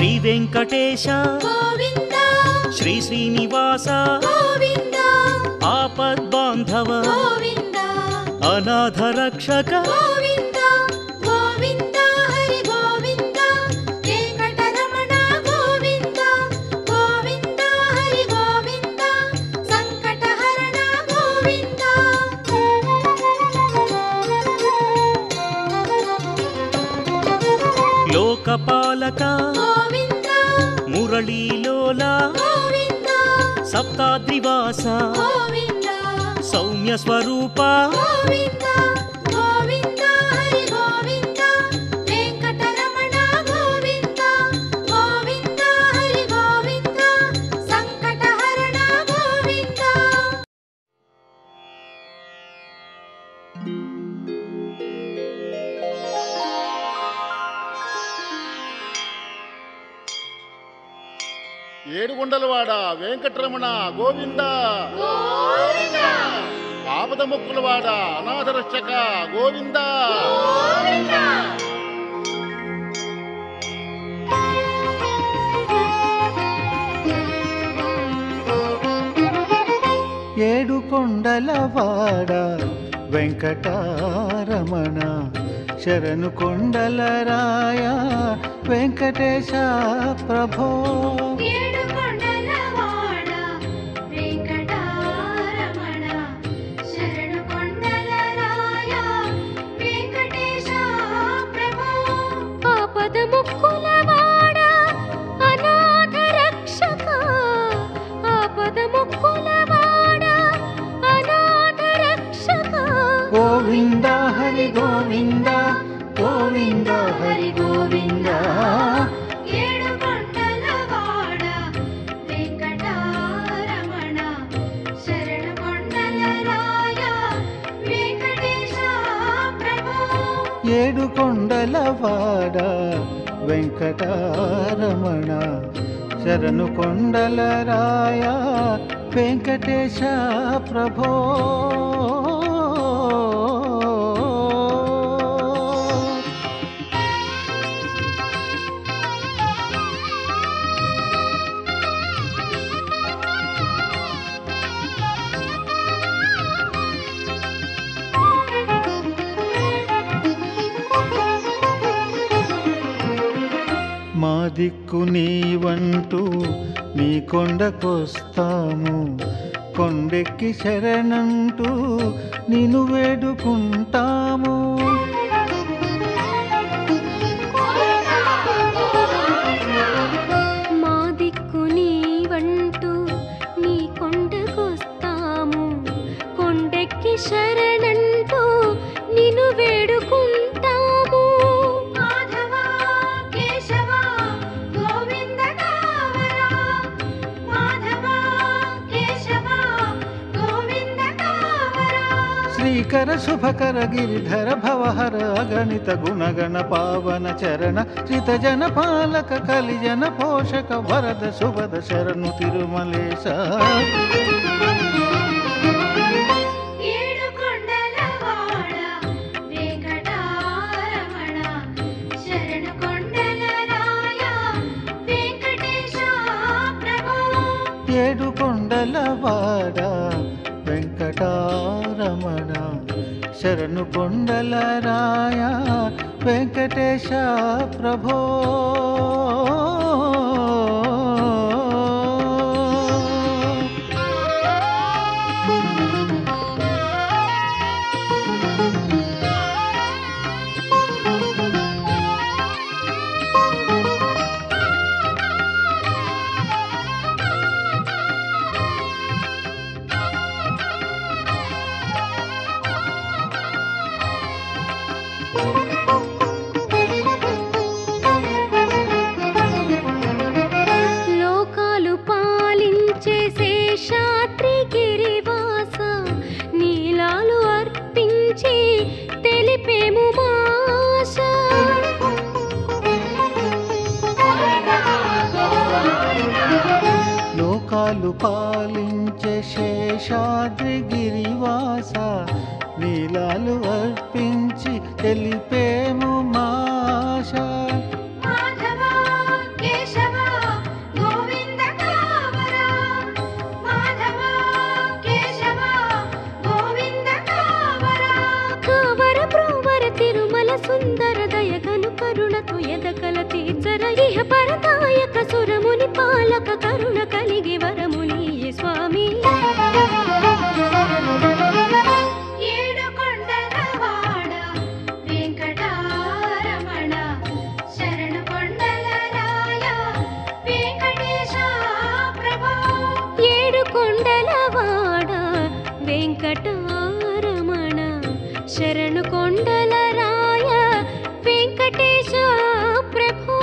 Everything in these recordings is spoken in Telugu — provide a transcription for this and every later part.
శ్రీ వెంకటేశ గోవింద శ్రీ శ్రీనివాస గోవింద ఆపద్బాంధవ గోవింద అనాథ రక్షక గోవింద గోవింద హరి గోవింద వెంకటరమణ గోవింద గోవింద హరి గోవింద సంకటహరణ గోవింద లోకపాలక గోవింద మురళీలోల గోవింద సప్తాద్రివాస గోవింద సౌమ్య స్వరూప గోవింద గోవింద హరి గోవింద వెంకటరమణ గోవింద గోవింద హరి గోవింద సంకటహరణ గోవింద ఏడుగుండలవాడ వెంకటరమణ గోవింద గోవింద ఆపద ముక్కులవాడ అనాథ రక్షక గోవింద గోవింద ఏడు కొండలవాడ వెంకటరమణ శరణు కొండలరాయ వెంకటేశ ప్రభో ఏడుకొండలవాడ వెంకటరమణ శరణు కొండలరాయ వెంకటేశ ప్రభో ఆపద ముక్కులవాడ అనాథ రక్షక ఆపద ముక్కులవాడ అనాథ రక్షక గోవింద హరి గోవింద గోవింద హరి గోవింద ఏడుకొండలవాడ వెంకటరమణ శరణు కొండలరాయ వెంకటేశ ప్రభో ఏడు కొండలవాడ వెంకటరమణ శరణు కొండలరాయ వెంకటేశ ప్రభో మా దిక్కు నీవంటూ నీ కొండకొస్తాము కొండెక్కి శరణంటూ నిన్ను వేడుకుంటాము మా దిక్కు నీవంటూ నీ కొండకొస్తాము కొండెక్కి శరణంటూ నిన్ను వేడుకుంటాము మాధవ కేశవ గోవింద కావరా మాధవ కేశవ గోవింద కావరా శ్రీకర శుభకర గిరిధర భవహర అగణిత గుణగణ పావన చరణ శ్రితజన పాలక కలిజన పోషక వరద శుభద శరణు తిరుమలేశ ఏడుకొండలవాడ వెంకటరమణ శరణు కొండలరాయ వెంకటేశ ప్రభో ఏడు కొండలవాడ వెంకటరమణ శరణు కొండలరాయ వెంకటేశ ప్రభో లోకాలు పాలించే శేషాద్రి గిరివాస నీలాలు అర్పించి తెలిపేము మాశ లోకాలు పాలించే శేషాద్రి గిరివాస నీలాలు అర్పించి తెలిపేము మాష మాధవ కేశవ వెంకటారమణ శరణు కొండల రాయ వెంకటేశ ప్రభో.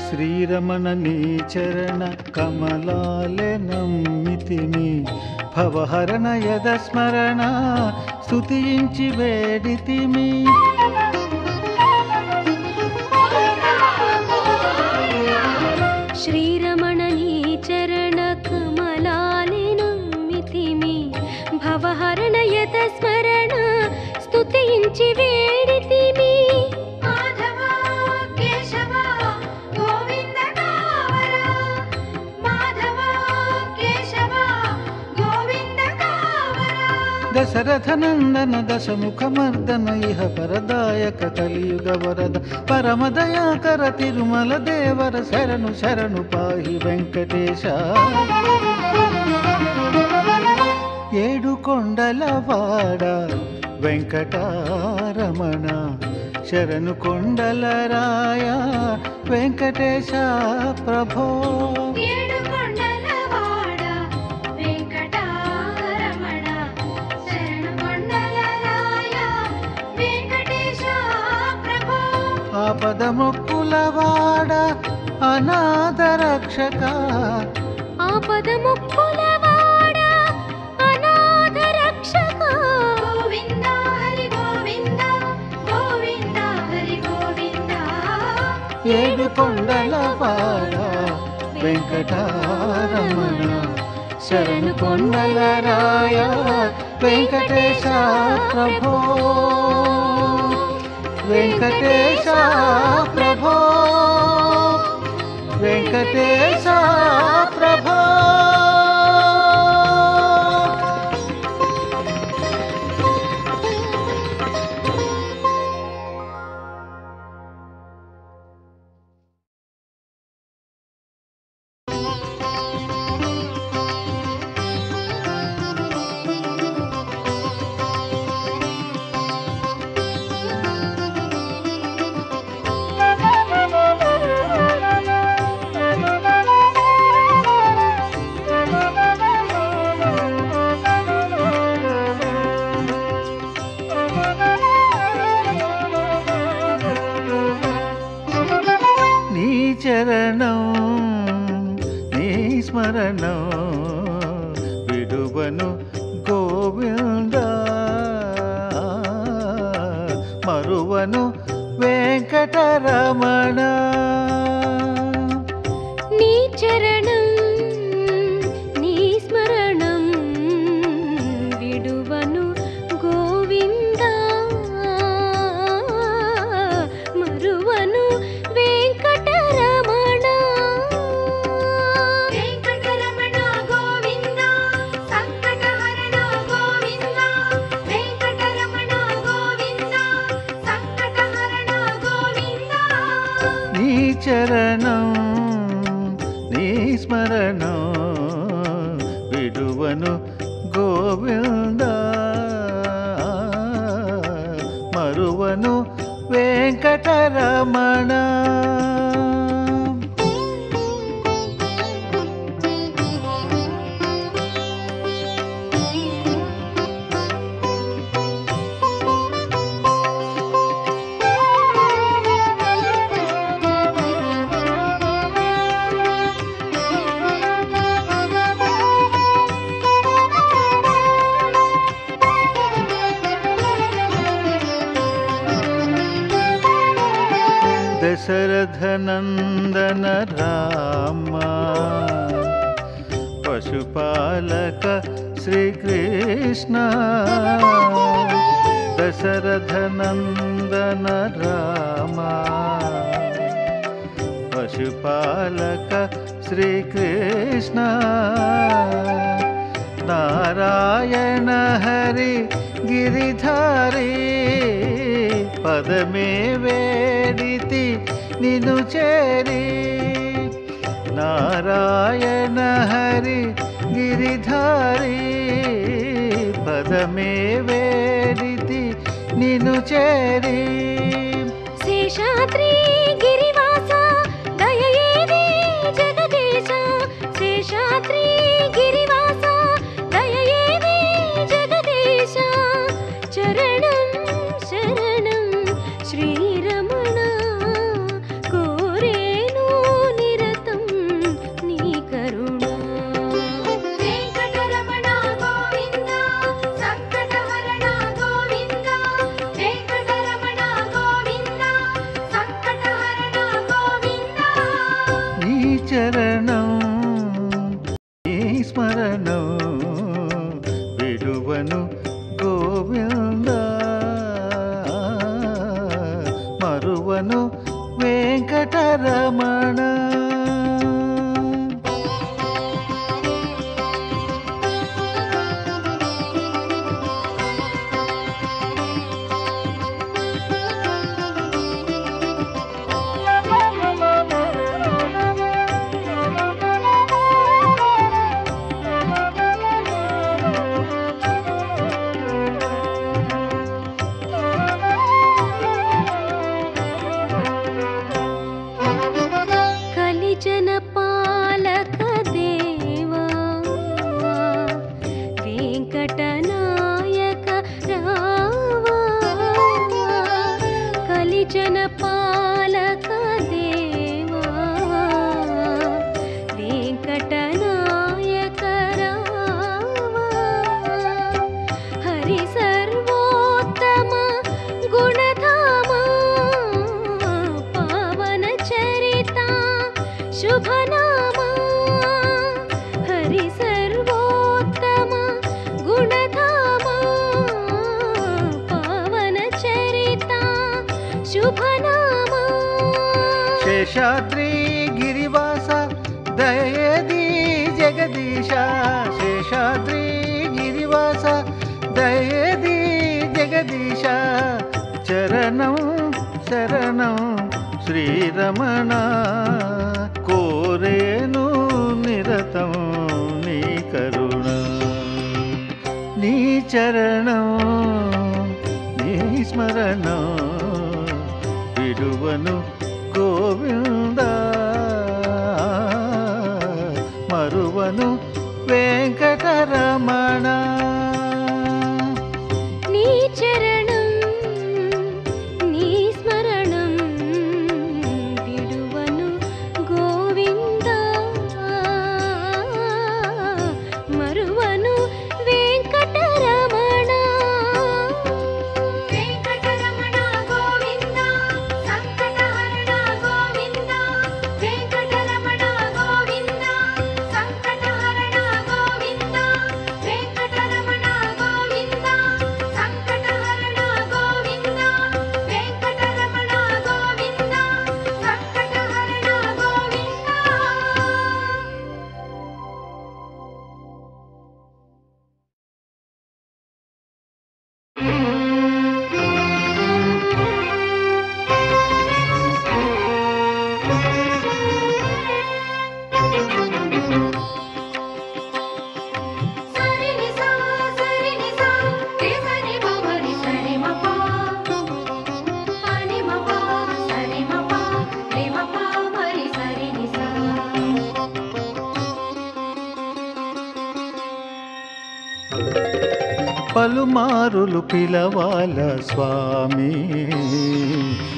శ్రీరమణ నీ చరణ కమలాలే నమ్మితిమి, భవహరణ యద స్మరణ స్తుతించి వేడితిమి. శ్రీరమణ నీ చరణ కమలాలే నమ్మితిమి, భవహరణ యద స్మరణ స్తుతించి వేడితిమి. దశరథ నందన దశముఖమర్దన ఇహ పరదాయక కలియుగ వరద పరమదయాకర తిరుమల దేవర శరణు శరణు పాహి వెంకటేశ. ఏడు కొండల వాడ వెంకటారమణ శరణు కొండల రాయ వెంకటేశ ప్రభో. ఆపదముక్కుల వాడ అనాథ రక్షక, ఆపదముక్కుల వాడ అనాథ రక్షక. గోవింద హరి గోవింద గోవింద హరి గోవింద. ఏడు కొండల వాడ వెంకటారమణ శరణు కొండల రాయ వెంకటేశ ప్రభో. వెంకటేశ ప్రభో వెంకటేశ ప్రభో. చరణం నీ స్మరణం విడువను గోవింద, మరువను వెంకటరమణ. నీ చరణం నీ స్మరణం విడువను గోవింద, మరువను వెంకటరమణ. వెంకటరమణ గోవింద సంకటహరణ గోవింద, వెంకటరమణ గోవింద సంకటహరణ గోవింద. నీ చరణం నీ స్మరణం విడువను గోవింద, మరువను వెంకటరమణ. దశరథ నందన రామ పశుపాలక శ్రీకృష్ణ, దశరథ నందన రామ పశుపాలక శ్రీకృష్ణ. నారాయణ హరి గిరిధారి పదమే వేడితి నిను చేరి, నారాయణ హరి గిరిధారి పదమే వేడితి నిను చేరి శేషాద్రి గిరివాస దయయేది జగదీశ శేషాద్రి గిరివాస దయయేది జగదీశ చరణం శరణం శ్రీరమణ కోరేను నిరతం నీ కరుణ వెంకటరమణ గోవింద సంకటహరణ గోవింద వెంకటరమణ గోవింద సంకటహరణ గోవింద నీ చరణం నీ స్మరణం విడువను గోవింద మరువను వెంకటరమణ కలిజన పాలక దేవా వెంకటనాయక రావా కలిజన పాలక దేవా వెంకటనాయక రావా హరి సర్వోత్తమ గుణధామ పావన చరిత శుభనామా హరి సర్వోత్తమ గుణధామ పావన చరిత శుభనామా శేషాద్రి గిరివాస దయది జగదీశ శేషాద్రి గిరివాస దయది జగదీశ చరణం శరణం శ్రీరమణ కోరేను నిరతం నీ కరుణ నీ చరణం నీ స్మరణం విడువను గోవింద మరువను వెంకటరమణ నీ చరణం నీ స్మరణం విడువను గోవింద మరువను వెంకటరమణ వెంకటరమణ గోవింద సంకటహరణ గోవింద వెంకటరమణ గోవింద సంకటహరణ గోవింద వెంకటరమణ గోవింద సంకటహరణ గోవింద వెంకటరమణ గోవింద సంకటహరణ గోవింద సరి నిసా రే సరి బమరి సరి మపా అని మపా సరి మపా రే మపా మరి సరి నిసా పలుమారులు పిలవాల స్వామి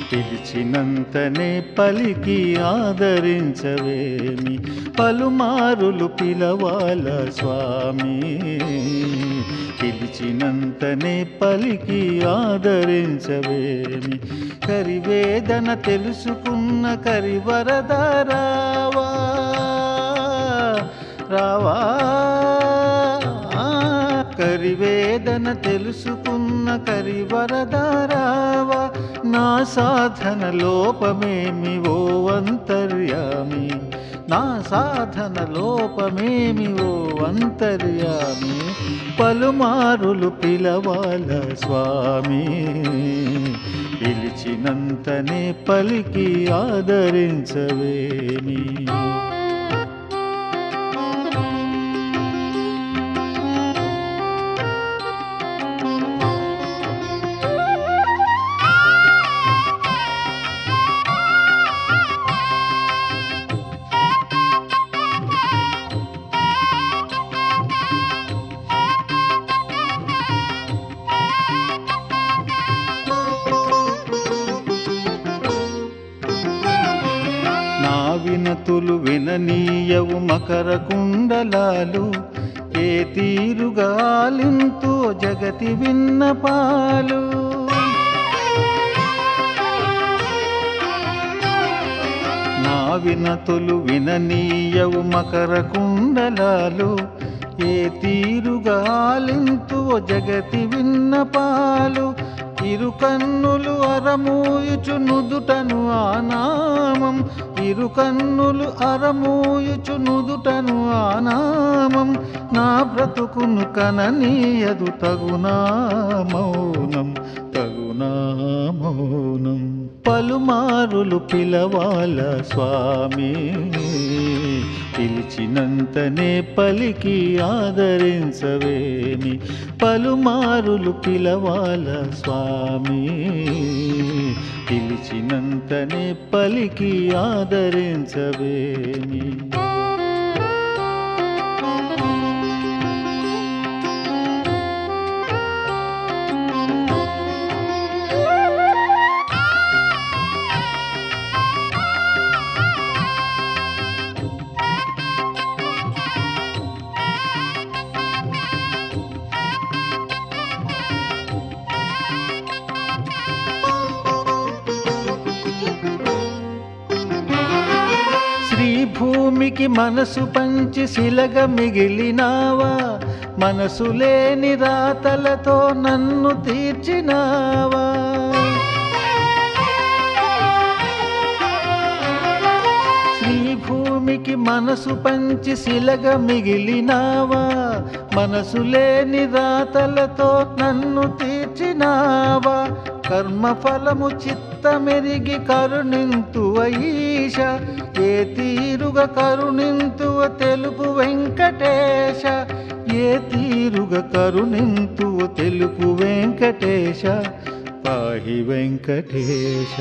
పిలిచినంతనే పలికి ఆదరించవేమి పలుమారులు పిలవాల స్వామి పిలిచినంతనే పలికి ఆదరించవేమి కరివేదన తెలుసుకున్న కరివరద రావా రావా కరివేదన తెలుసుకున్న కరివరద రావా నా సాధన లోపమేమి ఓ అంతర్యామి నా సాధన లోపమేమి ఓ అంతర్యామి పలుమారులు పిలవాల స్వామి పిలిచినంతనే పలికి ఆదరించవేమి వినతులు విననీయవు మకర కుండలాలు ఏ తీరుగా ఆలింతు జగతి విన్నపాలు నా వినతులు విననీయవు మకర కుండలాలు ఏ తీరుగా ఆలింతు జగతి విన్నపాలు ఇరు కన్నులు అరమూయుచు నుదుటను ఆనామం ఇరు కన్నులు అరమూయుచు నుదుటను ఆనామం నా బ్రతుకును కననీయదు తగునా మౌనం తగునా మౌనం పలుమారులు పిలవాల స్వామి పిలిచినంతనే పలికి ఆదరించవేమి పలుమారులు పిలవాల స్వామి పిలిచినంతనే పలికి ఆదరించవేమి భూమికి మనసు పంచి శిలగా మిగిలినావా మనసు లేని రాతలతో నన్ను తీర్చినావా శ్రీభూమికి మనసు పంచి శిలగా మిగిలినావా మనసు లేని రాతలతో నన్ను తీర్చినావా కర్మఫలము చిత్తమెరిగి కరుణింతువ ఈశ ఏ తీరుగా కరుణింతువ తెలుపు వెంకటేశ ఏ తీరుగా కరుణింతువ తెలుపు వెంకటేశ పాహి వెంకటేశ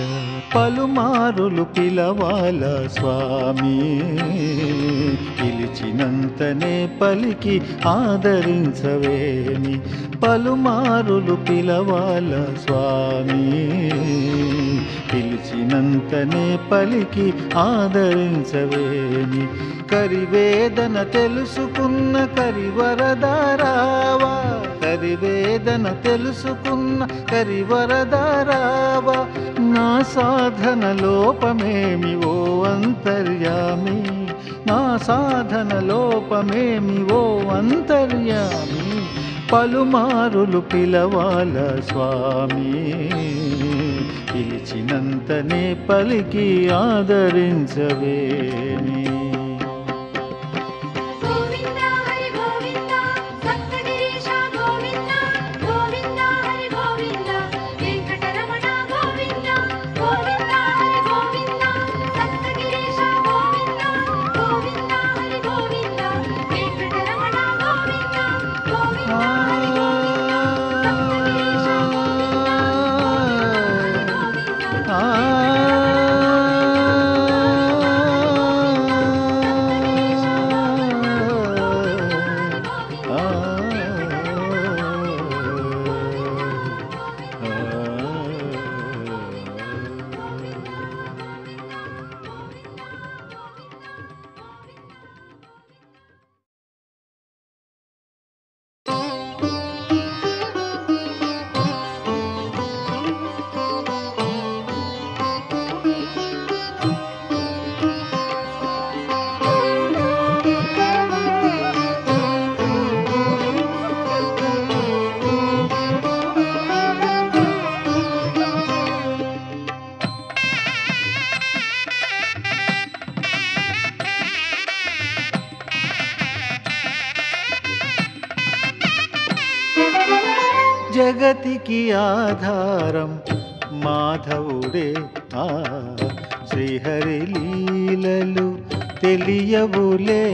పలుమారులు పిలవాల స్వామి పిలిచినంతనే పలికి ఆదరించవేమి పలుమారులు పిలవాల స్వామి పిలిచినంతనే పలికి ఆదరించవేమి కరివేదన తెలుసుకున్న కరివరదారావా కరివేదన తెలుసుకున్న కరివరదారావా నా సాధన లోపమేమి ఓ అంతర్యామి నా సాధన లోపమేమి ఓ అంతర్యామి పలుమారులు పిలవాల స్వామి పిలిచినంతనే పలికి ఆదరించవేమి జగతికి ఆధారం మాధవుడే ఆ శ్రీహరి లీలలు తెలియవులే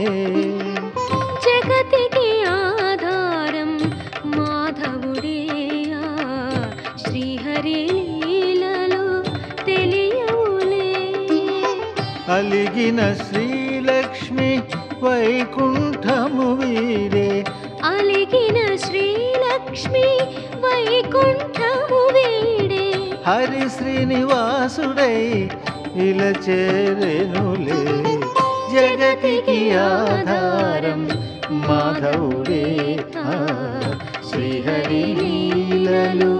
జగతికి ఆధారం మాధవుడే ఆ శ్రీహరి లీలలు తెలియవులే అలిగిన శ్రీలక్ష్మి వైకుంఠము వీరే అలిగిన శ్రీలక్ష్మి వైకుంఠము వీడే హరి శ్రీనివాసుడై ఇలా చేరెనులే జగతికి ఆధారం మాధవుడే శ్రీహరి లీలలు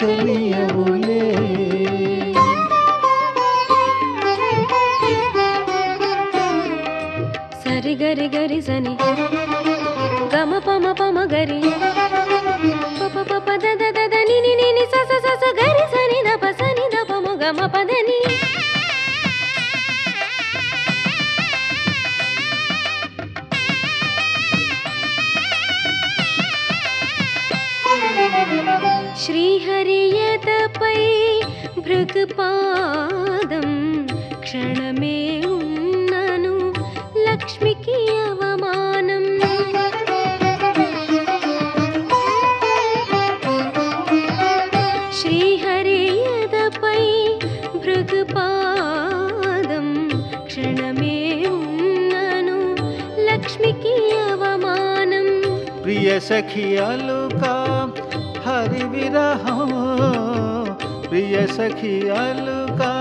తెలియవులే. సరి గరి గరి సని గమ పమ పమ గరి పప పప దద దద ని ని ని ని స స స స గరి సని ద ప సని ద ప మ గమ పద ని. శ్రీహరియతపై భృగుపాదం క్షణమే ఉన్నను లక్ష్మికి అవమానం. శ్రీహరియతపై భృగుపాదం క్షణమే ఉన్నను లక్ష్మికి అవమానం. ప్రియ సఖియాలుకా హరి విరహం ప్రియ సఖియాలుకా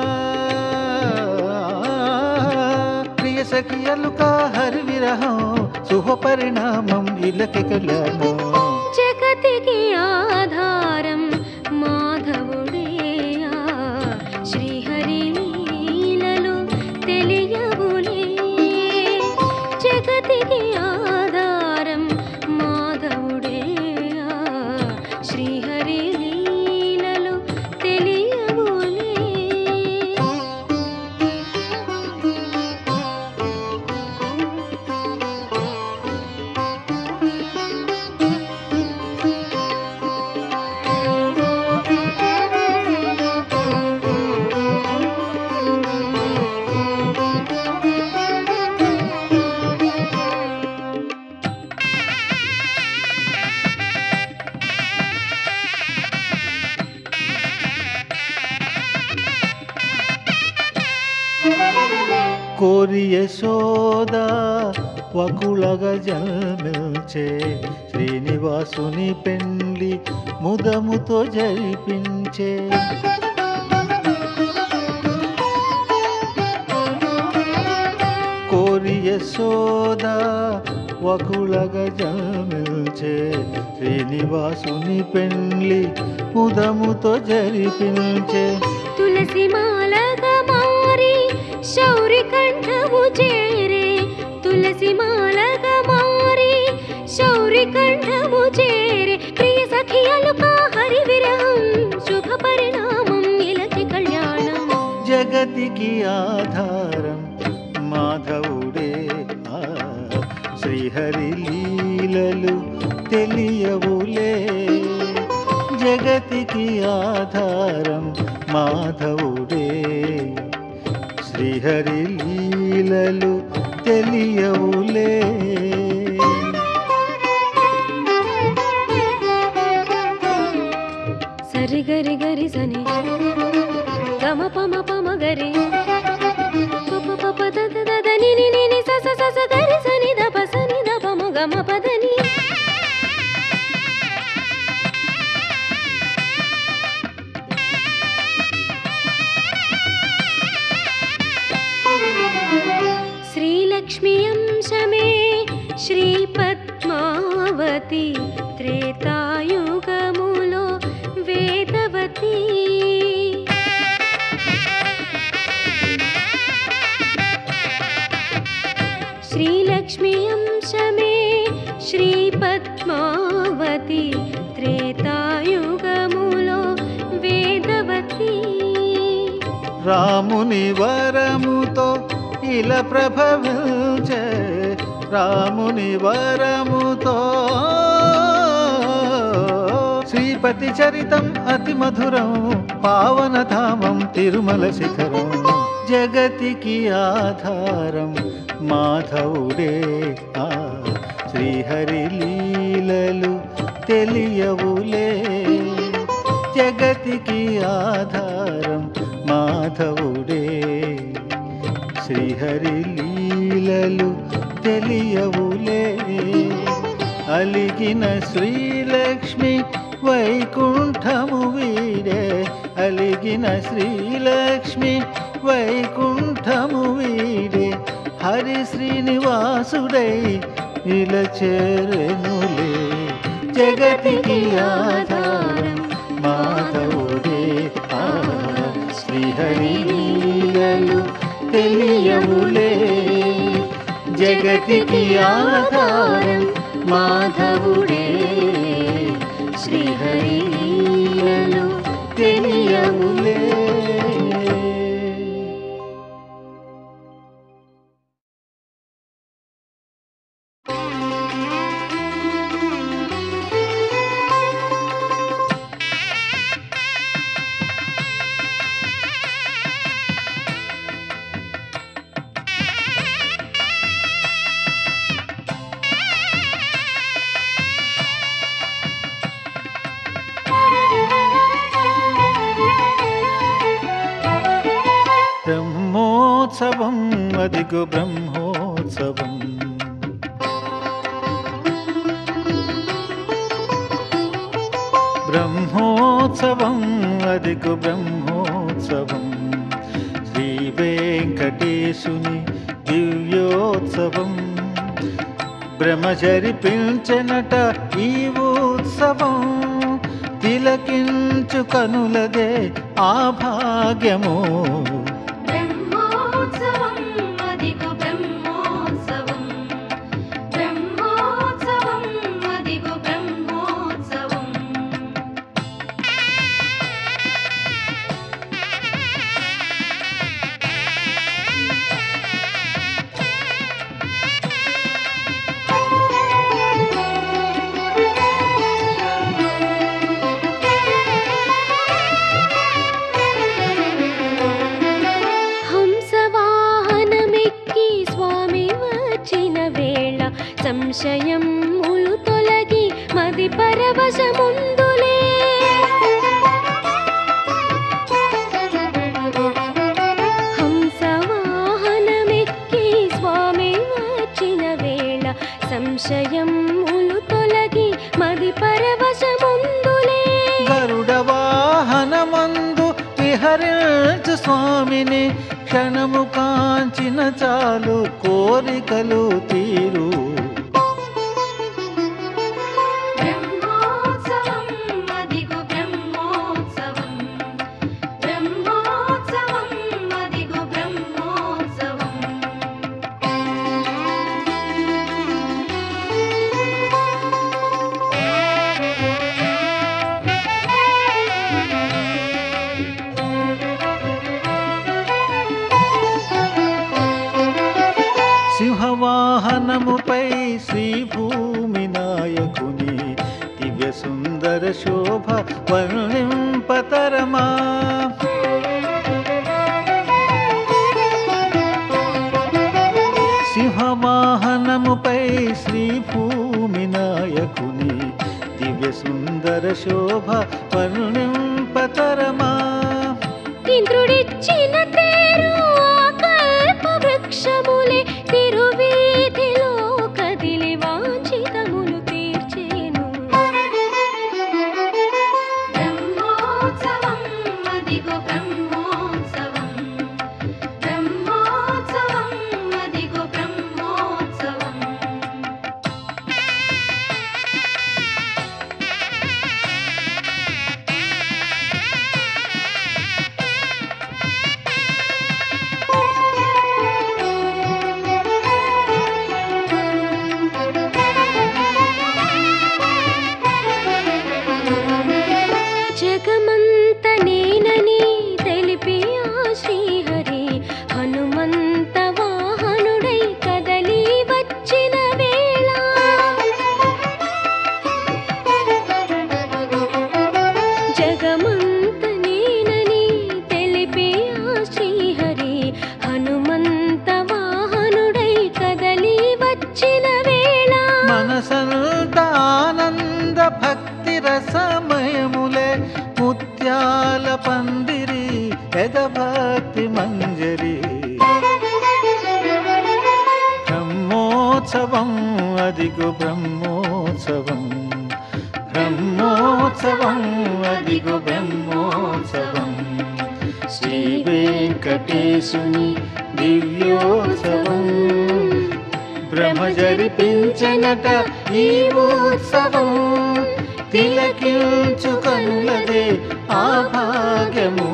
ప్రియ సఖియాలుకా హరి విరహం శుభ పరిణామం ఇలకి కళ్యాణం. జగతికి ఆధారం మాధవుడే శ్రీహరి లీలలు తెలియవులే. జగతికి ఆధారం మాధవుడే శ్రీహరి లీలలు తెలియవులే. కోరి యశోద వకుళగా జన్మించే శ్రీనివాసుని పెండ్లి ముదముతో జరిపించే. కోరి యశోద వకుళగా జన్మించే శ్రీనివాసుని పెండ్లి ముదముతో జరిపించే. తులసి మాలగా మారి శౌరి కంఠము చేరే. తులసి మాలగా మారి శౌరి కంఠము చేరే. ప్రియ సఖియలుకా హరి విరహం శుభ పరిణామం ఇలకి కళ్యాణం. జగతికి ఆధారం మాధవుడే శ్రీహరి లీలలు తెలియవులే. జగతికి ఆధారం మాధవుడే శ్రీహరి లీలలు తెలియవులే. సరి గరి గరి సని గమ పమ పమ గరి పప పప దద దద ని ని ని ని స స స స గరి సని ద ప సని ద ప మ గమ పద ని. శ్రీలక్ష్మి అంశమే శ్రీపద్మావతి త్రేతాయుగములో వేదవతి. శ్రీలక్ష్మి అంశమే శ్రీపద్మావతి త్రేతాయుగములో వేదవతి. రాముని వరముతో ఇలా ప్రభవించే రాముని వరముతో శ్రీపతి చరితం అతి మధురం పావనధామం తిరుమల శిఖరం. జగతికి ఆధారం మాధవుడే శ్రీహరి లీలలు తెలియవులే. జగతికి ఆధారం మాధవుడే శ్రీహరి లీలలు తెలియవులే. అలిగిన శ్రీలక్ష్మి వైకుంఠము వీడే అలిగిన శ్రీలక్ష్మి వైకుంఠము వీడే హరి శ్రీనివాసుడై ఇలా చేరెనులే. జగతికి ఆధారం మాధవుడే. శ్రీహరి లీలలు తెలియవులే. జగతికి ఆధారం మాధవుడే. శ్రీహరి లీలలు తెలియవులే. బ్రహ్మోత్సవం అదిగో బ్రహ్మోత్సవం. బ్రహ్మోత్సవం అదిగో బ్రహ్మోత్సవం. శ్రీ వెంకటేశుని దివ్యోత్సవం. బ్రహ్మచరిపించనట ఈ ఉత్సవం. తిలకించు కనులదే ఆ భాగ్యము. సంశయములు తొలగి మది పరవశముందులే. హంసవాహనమెక్కి స్వామి వచ్చిన వేళ సంశయములు తొలగి మది పరవశముందులే. గరుడ వాహనమందు విహరించు స్వామిని క్షణము కాంచిన చాలు కోరికలు తీరు. సింహవాహనముపై శ్రీభూమి నాయకుని దివ్య సుందర శోభ వర్ణింపతరమా. సింహవాహనముపై శ్రీభూమి నాయకుని దివ్య సుందర శోభ వర్ణింపతరమా. ఇంద్రుడిచ్చిన తేరు కల్ప వృక్షములే తిరువీధిలో కదిలి వాంఛితములు తీర్చేను. బ్రహ్మోత్సవం అదిగో బ్రహ్మోత్సవం. బ్రహ్మోత్సవం అదిగో బ్రహ్మోత్సవం. జగమంత నేనని తెలిపి ఆ శ్రీహరి హనుమంత వాహనుడై కదలి వచ్చిన వేళ. జగమంత నేనని తెలిపి ఆ శ్రీహరి హనుమంత వాహనుడై కదలి వచ్చిన వేళ. మనసంత ఆనంద భక్తి రసమయములే ముత్యాల పందిరి ఎదభక్తి మంజరి. బ్రహ్మోత్సవం అదిగో బ్రహ్మోత్సవం. బ్రహ్మోత్సవం అదిగో బ్రహ్మోత్సవం. శ్రీ వెంకటేశుని దివ్యోత్సవం బ్రహ్మ జరిపించనట ఈ ఉత్సవం తిలకించు కనులదే ఆ భాగ్యము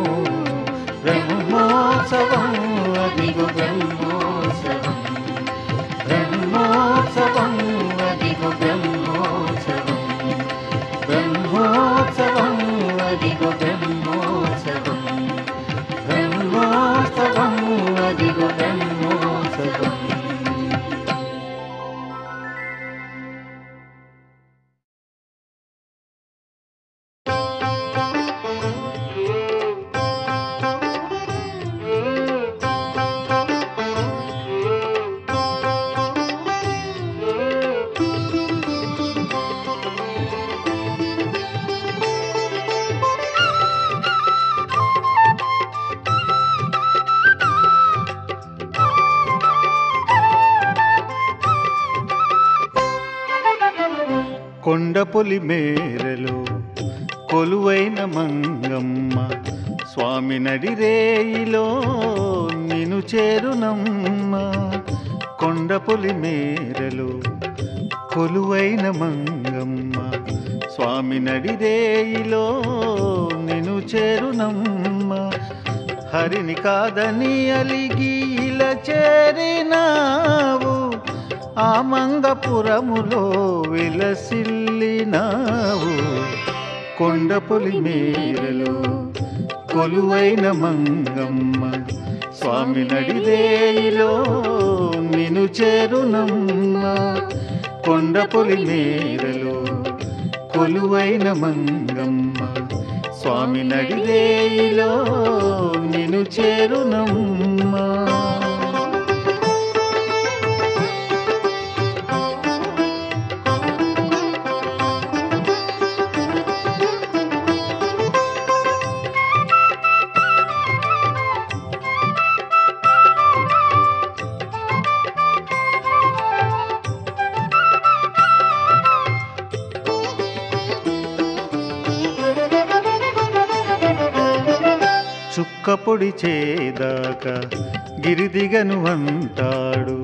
బ్రహ్మోత్సవం అదిగో బ్రహ్మోత్సవం బ్రహ్మోత్సవం అదిగో బ్రహ్మోత్సవం బ్రహ్మోత్సవం అదిగో బ్రహ్మోత్సవం బ్రహ్మోత్సవం అదిగో బ్రహ్మోత్సవం. కొండపులి మేరలో కొలువైన మంగమ్మ స్వామి నడిరేయిలో నిను చేరునమ్మ. కొండపులి మేరలో కొలువైన మంగమ్మ స్వామి నడిరేయిలో నిను చేరునమ్మ. హరిని కాదని అలిగి ఇలా చేరినావు ఆ మంగపురములో విలసిల్లినావు. కొండపులి మేరలో కొలువైన మంగమ్మ స్వామి నడిరేయిలో నిను చేరునమ్మ. కొండపులి మేరలో కొలువైన మంగమ్మ స్వామి నడిరేయిలో నిను చేరునమ్మ. చుక్కపొడి చేదాకా గిరిదిగను అంటాడు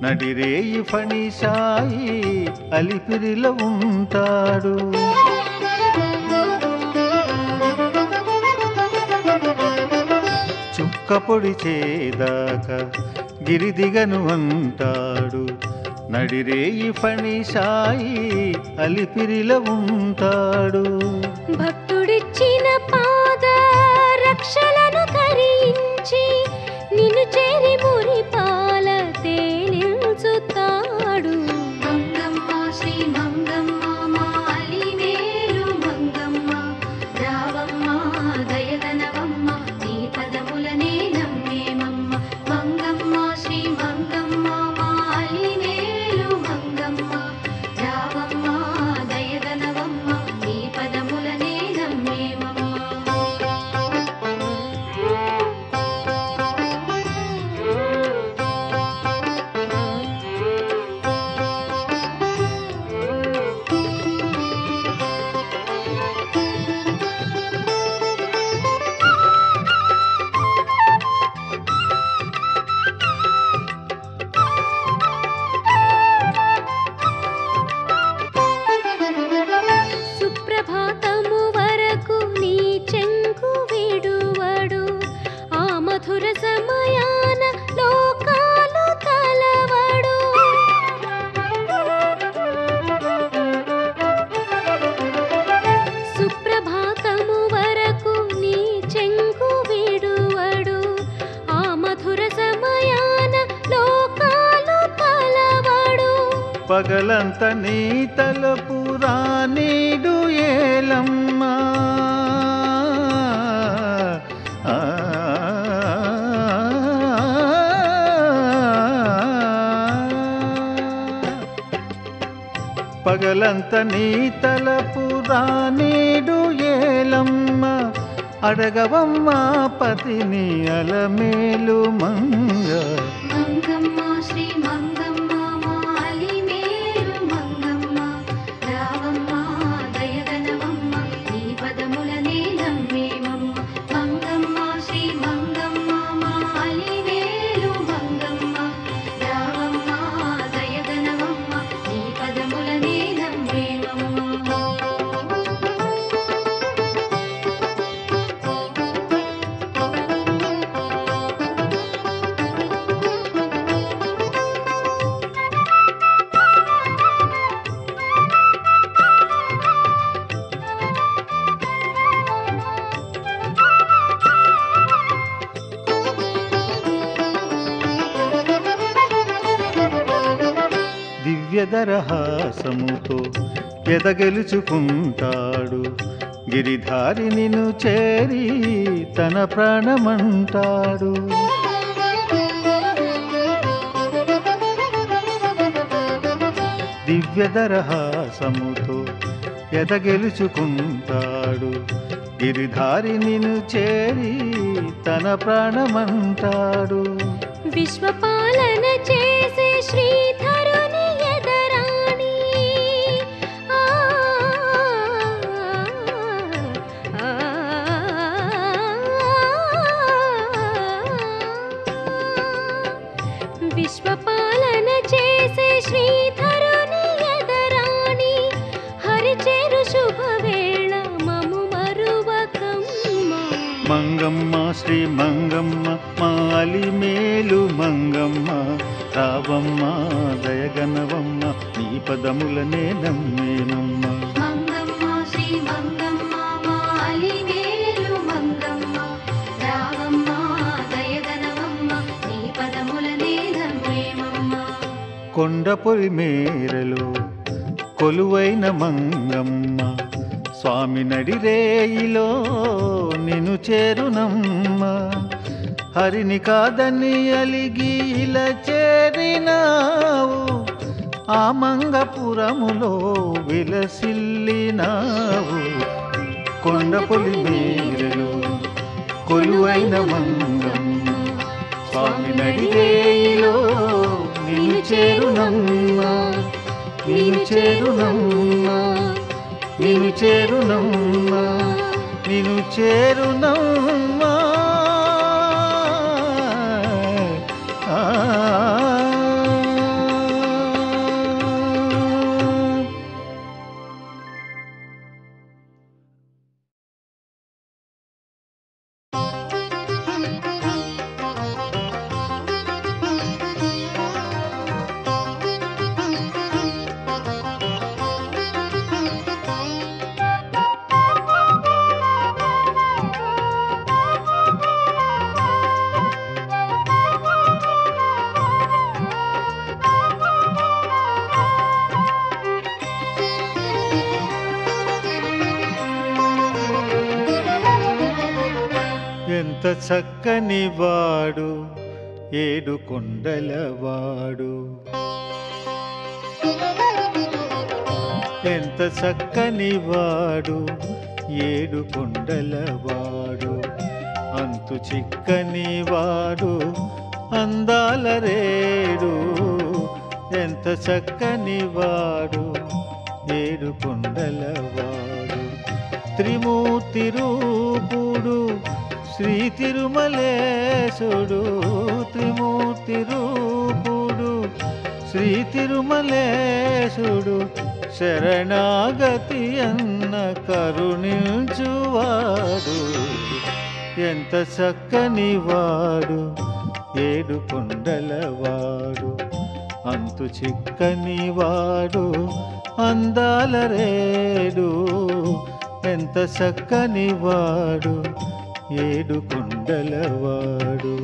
నడిరేయి ఫణిసాయి అలిపిరిలో ఉంటాడు. చుక్కపొడి చేదాకా గిరిదిగను అంటాడు నడిరేయి ఫణిసాయి అలిపిరిలో ఉంటాడు. భక్తుడిచ్చిన పాద రక్షలను ధరించి నిన్ను చేరి మురిపాల తేలించుతాడు. మంగమ్మ శ్రీ మంగమ్మ మాలిమేలు మంగమ్మ రావమ్మ దయగనవమ్మ నీ పదములనే నమ్మేమమ్మ. మంగమ్మ శ్రీ మంగమ్మ మాలిమేలు మంగమ్మ రావమ్మ దయగనవమ్మ నీ పదములనే నమ్మేమమ్మ. సుప్రభాతము వరకు నీ చెంగు విడువడు ఆ మధుర సమయాన లోకాలు తలవడు. సుప్రభాతము వరకు నీ చెంగు విడువడు ఆ మధుర సమయాన లోకాలు తలవడు. పగలంత నీ తలపు రానీడు ఏలమ్మ. పగలంత నీ తలపు రానీడు ఏలమ్మ. అడగవమ్మ పతిని అలమేలు మంగ. మంగమ్మ శ్రీ మంగమ్మ మాలిమేలు మంగమ్మ రావమ్మ దయగనవమ్మ నీ పదములనే నమ్మేమమ్మ. మంగమ్మ శ్రీ మంగమ్మ మాలిమేలు దివ్యదరహాసముతో ఎదగెలుచుకుంటాడు గిరిధారి నిన్ను చేరి తన ప్రాణమంటాడు. దివ్యదరహాసముతో ఎదగెలుచుకుంటాడు గిరిధారి నిన్ను చేరి తన ప్రాణమంటాడు. విశ్వపాలన చేసే శ్రీధరుని ఎదరాణి విశ్వపాలన చేసే శ్రీధరుని ఎదరాణి హరిచేరు శుభవేళ మము మరువకమ్మ. మంగమ్మ శ్రీ మంగమ్మ మాలి మేలు మంగమ్మ రావమ్మ దయగనవమ్మ నీ పదములనే నమ్మేనమ్మ. మంగమ్మ శ్రీ మంగమ్మ మాలి మేలు మంగమ్మ రావమ్మ దయగనవమ్మ నీ పదములనే నమ్మేమమ్మ. కొండపొరి మేరలో కొలువైన మంగమ్మ స్వామి నడిరేయిలో నిన్ను చేరునమ్మ. హరిని కాదని అలిగి ఇలా చేరినావు ఆ మంగపురములో విలసిల్లినావు. కొండపొలి మేరలో కొలువైన మంగమ్మ స్వామి నడిరేయిలో నిన్ను చేరునమ్మ. నిన్ను చేరునమ్మ నిన్ను చేరునమ్మ నిన్ను చేరునమ్మ. ఎంత చక్కని వాడు ఏడు కొండలవాడు, ఎంత చక్కని వాడు ఏడు కొండలవాడు, అంతు చిక్కని వాడు అందాల రేడు. ఎంత చక్కని వాడు ఏడు కొండలవాడు, త్రిమూర్తి రూపుడు శ్రీ తిరుమలేశుడు. త్రిమూర్తి రూపుడు శ్రీ తిరుమలేశుడు, శరణాగతి అన్న కరుణించువాడు. ఎంత చక్కని వాడు ఏడు కొండలవాడు, అంతు చిక్కని వాడు అందాల రేడు. ఎంత చక్కని వాడు ఏడు కొండలవాడు.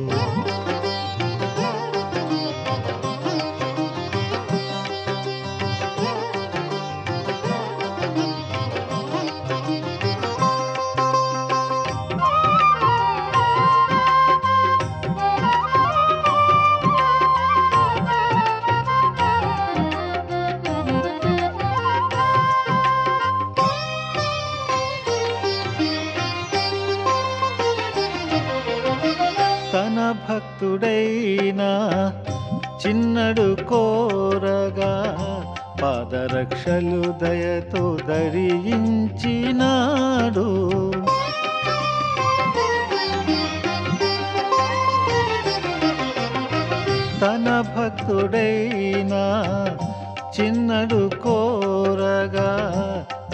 తన భక్తుడైనా చిన్నడు కోరగా పాదరక్షలు దయతో ధరించినాడు. తన భక్తుడైనా చిన్నడు కోరగా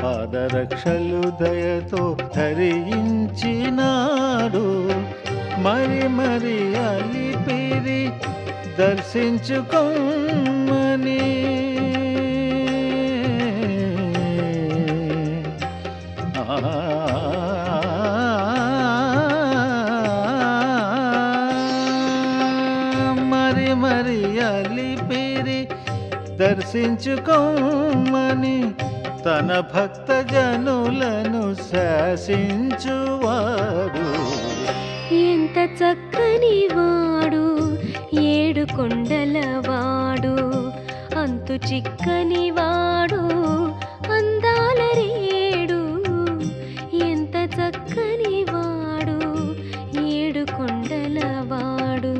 పాదరక్షలు దయతో ధరించినాడు. మరి మరి అలిపిరి దర్శించుకోమని మరి మరి అలిపిరి దర్శించుకోమని తన భక్త జనులను శాసించువాడు. ఎంత చక్కని వాడు ఏడు కొండలవాడు, అంతు చిక్కని వాడు అందాల రేడు. ఎంత చక్కని వాడు ఏడు కొండలవాడు.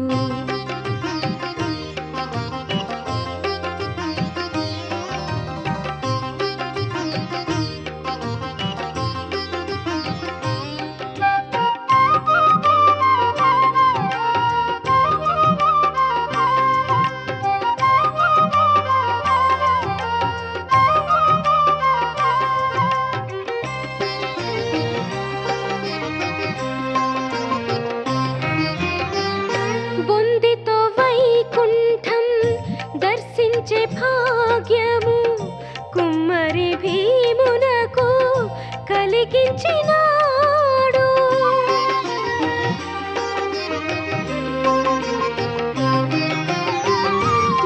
బొందితో వైకుంఠం దర్శించే భాగ్యము కుమ్మరి భీమునకు కలిగించినాడు.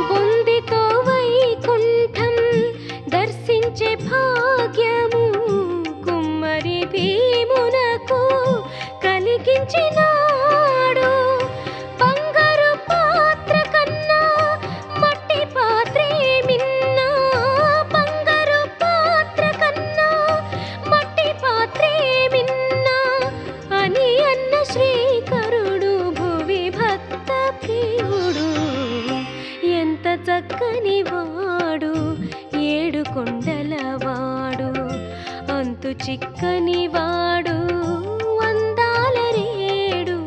బొందితో వైకుంఠం దర్శించే భాగ్యము కుమ్మరి భీమునకు కలిగించినాడు. బంగారు పాత్ర కన్నా మట్టి పాత్రే మిన్నా, బంగారు పాత్ర కన్నా మట్టి పాత్రే మిన్నా అని అన్న శ్రీకరుడు భువి భక్త ప్రియుడు. ఎంత చక్కని వాడు ఏడు కొండలవాడు, అంతు చిక్కని వాడు అందాల రేడు.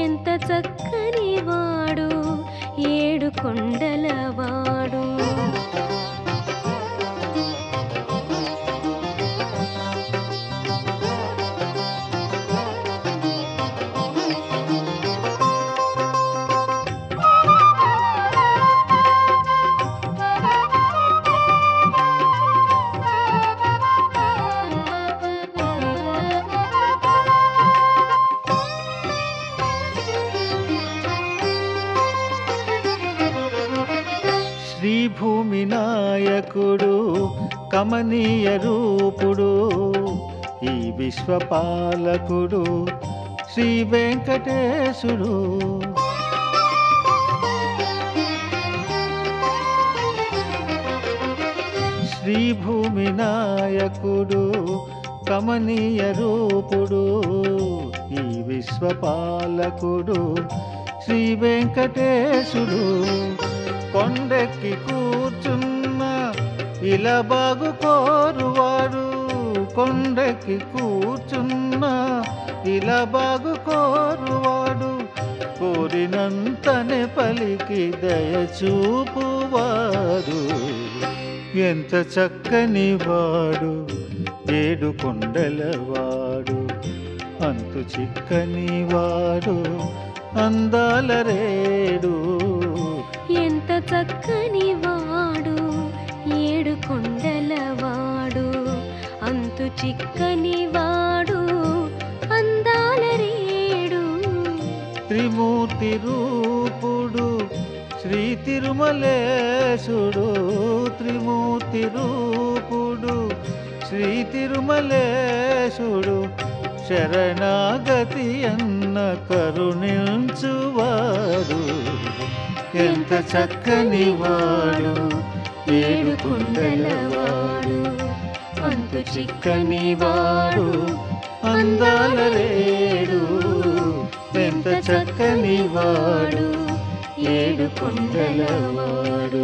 ఎంత చక్కని వాడు ఏడు కొండలవాడు. శ్రీభూమి నాయకుడు కమనీయ రూపుడు, ఈ విశ్వపాలకుడు శ్రీ వెంకటేశుడు. శ్రీభూమి నాయకుడు కమనీయ రూపుడు, ఈ విశ్వపాలకుడు శ్రీ వెంకటేశుడు. కొండెక్కి కూర్చున్న ఇలా బాగు కోరువాడు, కొండెక్కి కూర్చున్న ఇలా బాగు కోరువాడు. కోరినంతనే పలికి దయచూపువాడు. ఎంత చక్కని వాడు ఏడు కొండలవాడు, అంతు చిక్కని వాడు అందాల రేడు. ఎంత చక్కని వాడు ఏడు కొండలవాడు, అంతు చిక్కని వాడు అందాల రేడు. త్రిమూర్తి రూపుడు శ్రీ తిరుమలేశుడు, త్రిమూర్తి రూపుడు శ్రీ తిరుమలేశుడు. శరణాగతి అన్న కరుణించువాడు. ఎంత చక్కని వాడు ఏడు కొండలవాడు, అంతు చిక్కని వాడు అందాల రేడు. ఎంత చక్కని వాడు ఏడు కొండలవాడు.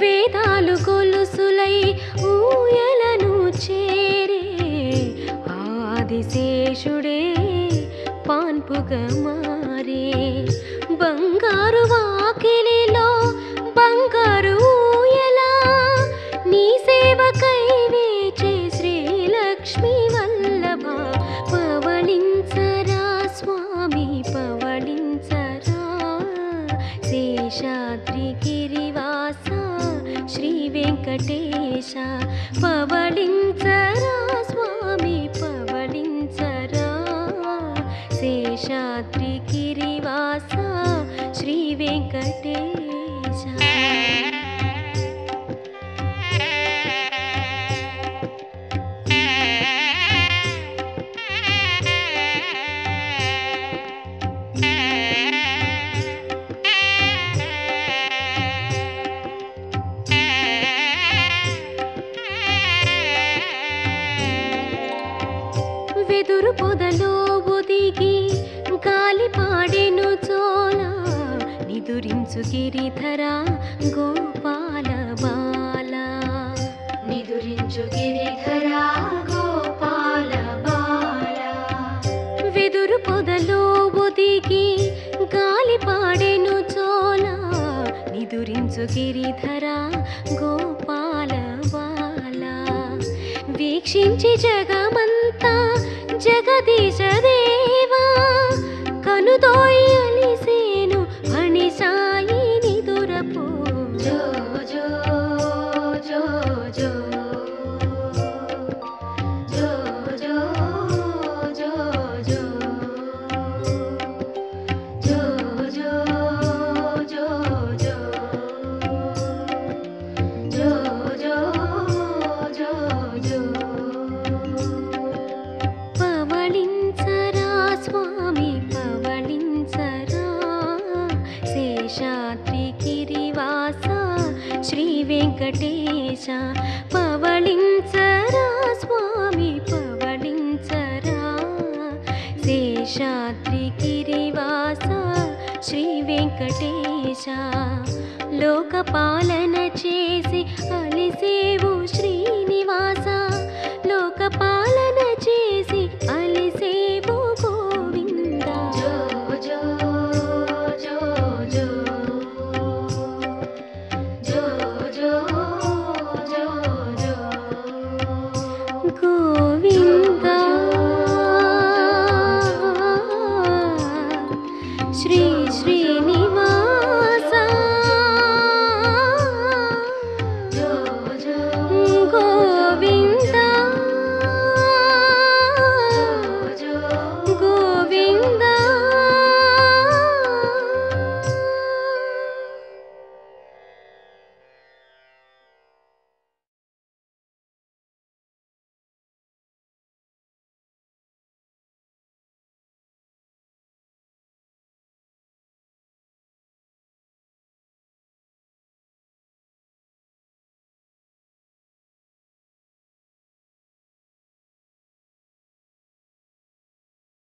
వేదాలు గొలుసులై ఊయలను చేరే ఆదిశేషుడే పాన్పుగా మారే బంగారు వాకిలిలో బంగారు ఊయలా నీ సేవకై వేచే శ్రీలక్ష్మీ వల్లభ పవళించరా స్వామి పవళించరా శేషాద్రి గిరివాస శ్రీ వెంకటేశ పవళించరా స్వామి పవళించరా శేషాద్రి గిరివాస శ్రీ వెంకటేశ. వెదురు పొదలో ఒదిగి గాలి పాడెను చోల నిదురించు గిరిధరా గోపాల బాల నిదురించు గిరిధరా గోపాల బాల వెదురు పొదలో ఒదిగి గాలి పాడెను చోల నిదురించు గిరిధరా గోపాల బాల వీక్షించి జగమంతా జగదీశ దేవా కనుదోయి అలిసేను ఫణి సాయి నిదురపో జో జో జో జో జో జో జో జో జో జో జో జో జో జో జో జో పవళించరా స్వామి పవళించరా శేషాద్రి గిరివాస శ్రీ వెంకటేశ పవళించరా స్వామి పవళించరా శేషాద్రి గిరివాస శ్రీ వెంకటేశ లోకపాలన చే